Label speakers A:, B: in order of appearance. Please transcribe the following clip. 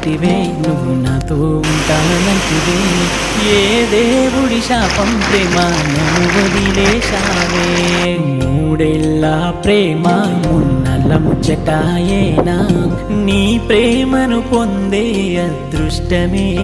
A: చెప్పితివే నువ్వు నాతో ఉంటానంటివే ఏ దేవుడి శాపం ప్రేమ నన్ను వదిలేశావే మూడేళ్ళ ప్రేమ మున్నల ముచ్చటాయేనా నీ ప్రేమను పొందే అదృష్టమే